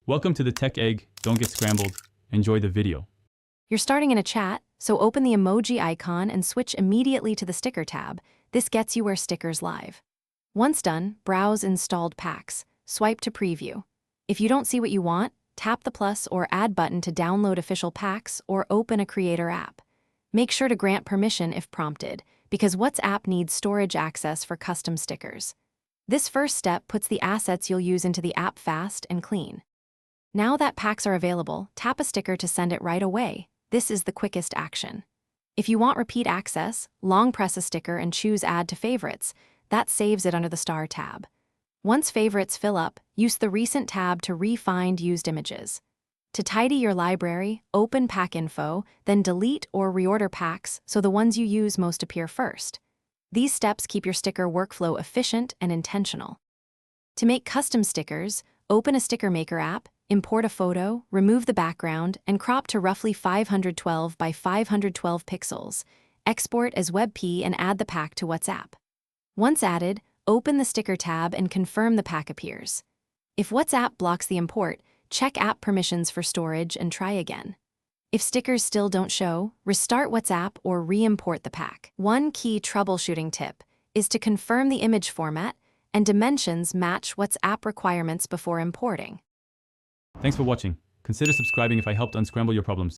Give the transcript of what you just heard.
Welcome to the Tech Egg. Don't get scrambled. Enjoy the video. You're starting in a chat, so open the emoji icon and switch immediately to the sticker tab. This gets you where stickers live. Once done, browse installed packs. Swipe to preview. If you don't see what you want, tap the plus or add button to download official packs or open a creator app. Make sure to grant permission if prompted, because WhatsApp needs storage access for custom stickers. This first step puts the assets you'll use into the app fast and clean. Now that packs are available, tap a sticker to send it right away. This is the quickest action. If you want repeat access, long press a sticker and choose Add to Favorites. That saves it under the Star tab. Once favorites fill up, use the Recent tab to re-find used images. To tidy your library, open Pack Info, then delete or reorder packs so the ones you use most appear first. These steps keep your sticker workflow efficient and intentional. To make custom stickers, open a Sticker Maker app, import a photo, remove the background, and crop to roughly 512 by 512 pixels. Export as WebP and add the pack to WhatsApp. Once added, open the Sticker tab and confirm the pack appears. If WhatsApp blocks the import, check app permissions for storage and try again. If stickers still don't show, restart WhatsApp or re-import the pack. One key troubleshooting tip is to confirm the image format and dimensions match WhatsApp requirements before importing. Thanks for watching. Consider subscribing if I helped unscramble your problems.